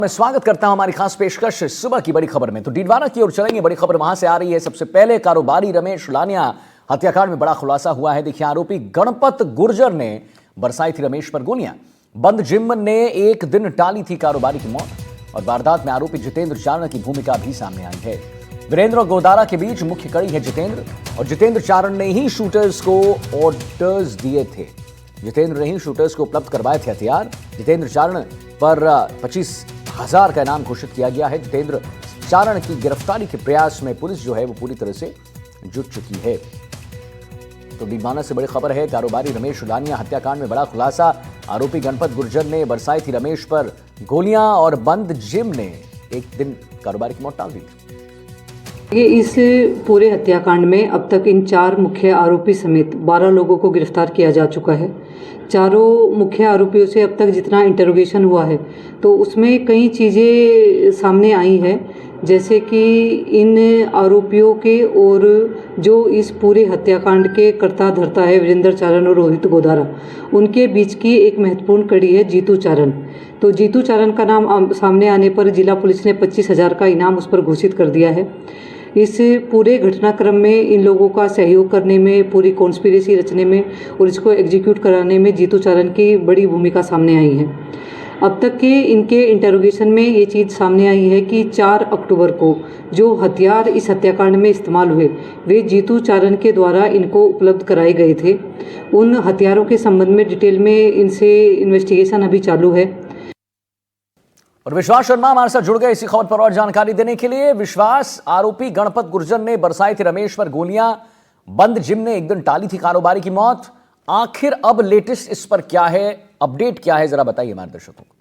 मैं स्वागत करता हूं हमारी खास पेशकश सुबह की बड़ी खबर में। तो डीडवाना की ओर चलेंगे। बड़ी खबर वहां से आ रही है। सबसे पहले कारोबारी रमेश लानिया हत्याकांड में बड़ा खुलासा हुआ है। देखिए, आरोपी गणपत गुर्जर ने बरसाई थी रमेश पर गोलियां। बंद जिम ने एक दिन टाली थी कारोबारी की मौत और वारदात में आरोपी जितेंद्र चारण की भूमिका भी सामने आई है। वीरेंद्र और गोदारा के बीच मुख्य कड़ी है जितेंद्र, और जितेंद्र चारण ने ही शूटर्स को ऑर्डर्स दिए थे। जितेंद्र ने ही शूटर्स को उपलब्ध करवाए थे हथियार। जितेंद्र चारण पर 25,000 का इनाम घोषित किया गया है। जितेंद्र चारण की गिरफ्तारी के प्रयास में पुलिस जो है वो पूरी तरह से जुट चुकी है। तो डीडवाना से बड़ी खबर है। कारोबारी रमेश लानिया हत्याकांड में बड़ा खुलासा। आरोपी गणपत गुर्जर ने बरसाई थी रमेश पर गोलियां और बंद जिम ने एक दिन कारोबारी की मौत टाल दी थी। इस पूरे हत्याकांड में अब तक इन 4 मुख्य आरोपी समेत 12 लोगों को गिरफ्तार किया जा चुका है। चारों मुख्य आरोपियों से अब तक जितना इंटरोगेशन हुआ है तो उसमें कई चीज़ें सामने आई हैं, जैसे कि इन आरोपियों के और जो इस पूरे हत्याकांड के कर्ता धर्ता है वीरेंद्र चारण और रोहित गोदारा, उनके बीच की एक महत्वपूर्ण कड़ी है जीतू चारण। तो जीतू चारण का नाम सामने आने पर जिला पुलिस ने 25,000 का इनाम उस पर घोषित कर दिया है। इस पूरे घटनाक्रम में इन लोगों का सहयोग करने में, पूरी कॉन्स्पिरेसी रचने में और इसको एग्जीक्यूट कराने में जीतू चारण की बड़ी भूमिका सामने आई है। अब तक के इनके इंटरोगेशन में ये चीज़ सामने आई है कि 4 अक्टूबर को जो हथियार इस हत्याकांड में इस्तेमाल हुए वे जीतू चारण के द्वारा इनको उपलब्ध कराए गए थे। उन हथियारों के संबंध में डिटेल में इनसे इन्वेस्टिगेशन अभी चालू है। और विश्वास शर्मा हमारे साथ जुड़ गए इसी खबर पर और जानकारी देने के लिए। विश्वास, आरोपी गणपत गुर्जर ने बरसाई थी रमेश पर गोलियां, बंद जिम ने एक दिन टाली थी कारोबारी की मौत। आखिर अब लेटेस्ट इस पर क्या है, अपडेट क्या है, जरा बताइए हमारे दर्शकों को।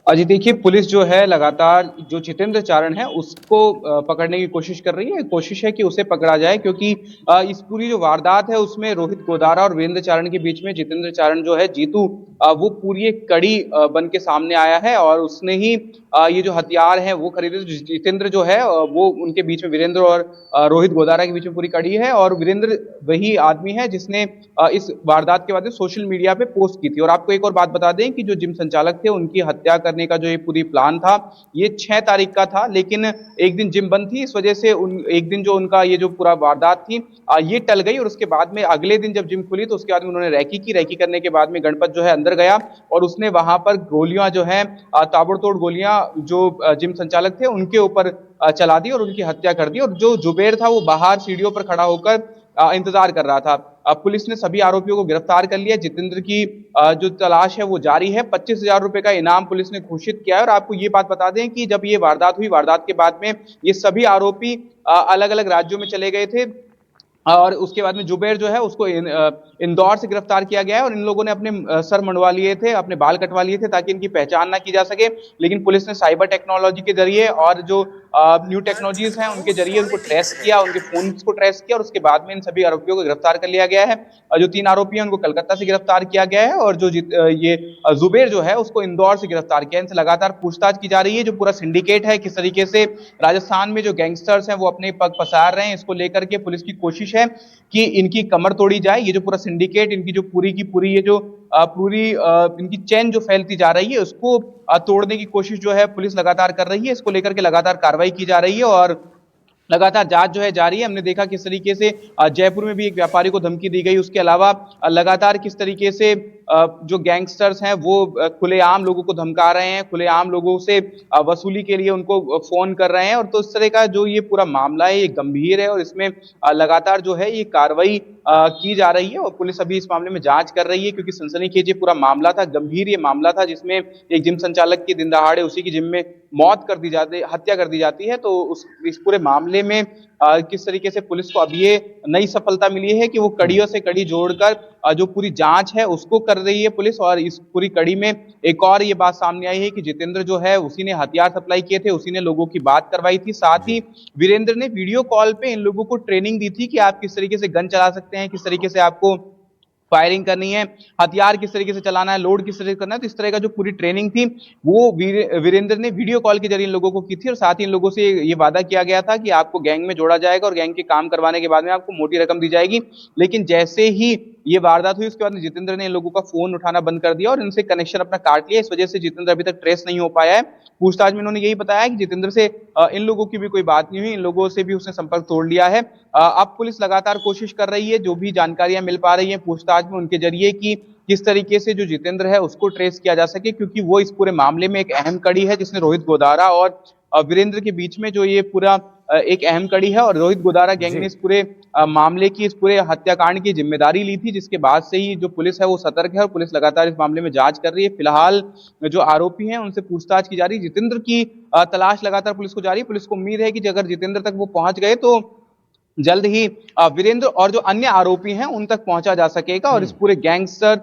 अजी देखिए, पुलिस जो है लगातार जो जितेंद्र चारण है उसको पकड़ने की कोशिश कर रही है। कोशिश है कि उसे पकड़ा जाए, क्योंकि इस पूरी जो वारदात है उसमें रोहित गोदारा और वीरेंद्र चारण के बीच में जितेंद्र चारण जो है जीतू, वो पूरी एक कड़ी बन के सामने आया है और उसने ही ये जो हथियार है वो खरीदे। जितेंद्र जो है वो उनके बीच में वीरेंद्र और रोहित गोदारा के बीच में पूरी कड़ी है, और वीरेंद्र वही आदमी है जिसने इस वारदात के बाद सोशल मीडिया पे पोस्ट की थी। और आपको एक और बात बता दें कि जो जिम संचालक थे उनकी हत्या करने का जो ये पूरी प्लान था ये 6 तारीख का था, लेकिन एक दिन जिम बंद थी, इस वजह से एक दिन जो उनका ये जो पूरा वारदात थी ये टल गई। और उसके बाद में अगले दिन जब जिम खुली तो उसके बाद में उन्होंने रैकी की। रैकी करने के बाद में गणपत जो है अंदर गया और उसने वहां पर गोलियां जो है ताबड़तोड़ गोलियां जो जिम संचालक थे उनके ऊपर चला दी और उनकी हत्या कर दी। और जो जुबेर था वो बाहर सीढ़ियों पर खड़ा होकर इंतजार कर रहा था। पुलिस ने सभी आरोपियों को गिरफ्तार कर लिया। जितेंद्र की जो तलाश है वो जारी है। 25,000 रुपए का इनाम पुलिस ने घोषित किया है। और आपको ये बात बता दें कि जब ये वारदात हुई, वारदात के बाद में ये सभी आरोपी अलग अलग राज्यों में चले गए थे और उसके बाद में जुबेर जो है उसको इंदौर से गिरफ्तार किया गया है। और इन लोगों ने अपने सर मंडवा लिए थे, अपने बाल कटवा लिए थे ताकि इनकी पहचान ना की जा सके। लेकिन पुलिस ने साइबर टेक्नोलॉजी के जरिए और जो न्यू टेक्नोलॉजीज हैं उनके जरिए उनको ट्रेस किया, उनके फोन को ट्रेस किया और उसके बाद में इन सभी आरोपियों को गिरफ्तार कर लिया गया है। जो 3 आरोपी हैं उनको कलकत्ता से गिरफ्तार किया गया है और जो ये जुबेर जो है उसको इंदौर से गिरफ्तार किया। इनसे लगातार पूछताछ की जा रही है। जो पूरा सिंडिकेट है, किस तरीके से राजस्थान में जो गैंगस्टर्स हैं वो अपने पग पसार रहे हैं, इसको लेकर के पुलिस की कोशिश है कि इनकी कमर तोड़ी जाए। ये जो पूरा सिंडिकेट, इनकी जो पूरी की पूरी ये जो पूरी इनकी चेन जो फैलती जा रही है उसको तोड़ने की कोशिश जो है पुलिस लगातार कर रही है। इसको लेकर के लगातार कार्रवाई की जा रही है और लगातार जांच जो है जारी है। हमने देखा किस तरीके से जयपुर में भी एक व्यापारी को धमकी दी गई। उसके अलावा लगातार किस तरीके से जो गैंगस्टर्स हैं वो खुलेआम लोगों को धमका रहे हैं, खुलेआम लोगों से वसूली के लिए उनको फोन कर रहे हैं। और तो इस तरह का जो ये पूरा मामला है ये गंभीर है और इसमें लगातार जो है ये कार्रवाई की जा रही है और पुलिस अभी इस मामले में जांच कर रही है, क्योंकि सनसनीखेज ये पूरा मामला था, गंभीर ये मामला था जिसमें एक जिम संचालक की दिन दहाड़े उसी की जिम में मौत कर दी जाती, हत्या कर दी जाती है। तो इस पूरे मामले में किस तरीके से पुलिस को अब ये नई सफलता मिली है कि वो कड़ियों से कड़ी जोड़कर जो पूरी जांच है उसको कर रही है पुलिस। और इस पूरी कड़ी में एक और ये बात सामने आई है कि जितेंद्र जो है उसी ने हथियार सप्लाई किए थे, उसी ने लोगों की बात करवाई थी। साथ ही वीरेंद्र ने वीडियो कॉल पे इन लोगों को ट्रेनिंग दी थी कि आप किस तरीके से गन चला सकते हैं, किस तरीके से आपको फायरिंग करनी है, हथियार किस तरीके से चलाना है, लोड किस तरीके से करना है। तो इस तरह का जो पूरी ट्रेनिंग थी वो वीरेंद्र ने वीडियो कॉल के जरिए इन लोगों को की थी और साथ ही इन लोगों से ये वादा किया गया था कि आपको गैंग में जोड़ा जाएगा और गैंग के काम करवाने के बाद में आपको मोटी रकम दी जाएगी। लेकिन जैसे ही ये वारदात हुई उसके बाद जितेंद्र ने इन लोगों का फोन उठाना बंद कर दिया और इनसे कनेक्शन अपना काट लिया। इस वजह से जितेंद्र अभी तक ट्रेस नहीं हो पाया है। पूछताछ में इन्होंने यही बताया कि जितेंद्र से इन लोगों की भी कोई बात नहीं हुई, इन लोगों से भी उसने संपर्क तोड़ लिया है। अब पुलिस लगातार कोशिश कर रही है, जो भी जानकारियां मिल पा रही है पूछताछ में उनके जरिए, कि किस तरीके से जो जितेंद्र है उसको ट्रेस किया जा सके, क्योंकि वो इस पूरे मामले में एक अहम कड़ी है जिसने रोहित गोदारा और वीरेंद्र के बीच में जो ये पूरा एक अहम कड़ी है। और रोहित गोदारा गैंग जी। ने इस पूरे मामले की, इस पूरे हत्याकांड की जिम्मेदारी ली थी, जिसके बाद से ही जो पुलिस है वो सतर्क है और पुलिस लगातार इस मामले में जांच कर रही है। फिलहाल जो आरोपी हैं उनसे पूछताछ की जा रही है। जितेंद्र की तलाश लगातार पुलिस को जारी है। पुलिस को उम्मीद है कि अगर जितेंद्र तक वो पहुंच गए तो जल्द ही वीरेंद्र और जो अन्य आरोपी हैं उन तक पहुंचा जा सकेगा और इस पूरे गैंगस्टर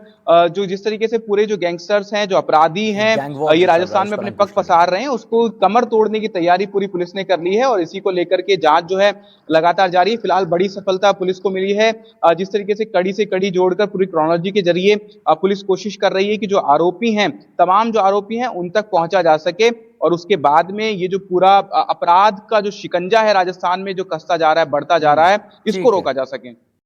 जो जिस तरीके से पूरे जो गैंगस्टर्स हैं, जो अपराधी हैं, गैंग वॉर ये जो चल रहा है राजस्थान उस में पर अपने अंकुश पग पसार रहे हैं, उसको कमर तोड़ने की तैयारी पूरी पुलिस ने कर ली है और इसी को लेकर के जांच जो है लगातार जारी है। फिलहाल बड़ी सफलता पुलिस को मिली है। जिस तरीके से कड़ी से कड़ी जोड़कर पूरी क्रोनोलॉजी के जरिए पुलिस कोशिश कर रही है कि जो आरोपी हैं, तमाम जो आरोपी हैं उन तक पहुंचा जा सके और उसके बाद में ये जो पूरा अपराध का जो शिकंजा है राजस्थान में जो कसता जा रहा है, बढ़ता जा रहा है, इसको ठीक है। रोका जा सके।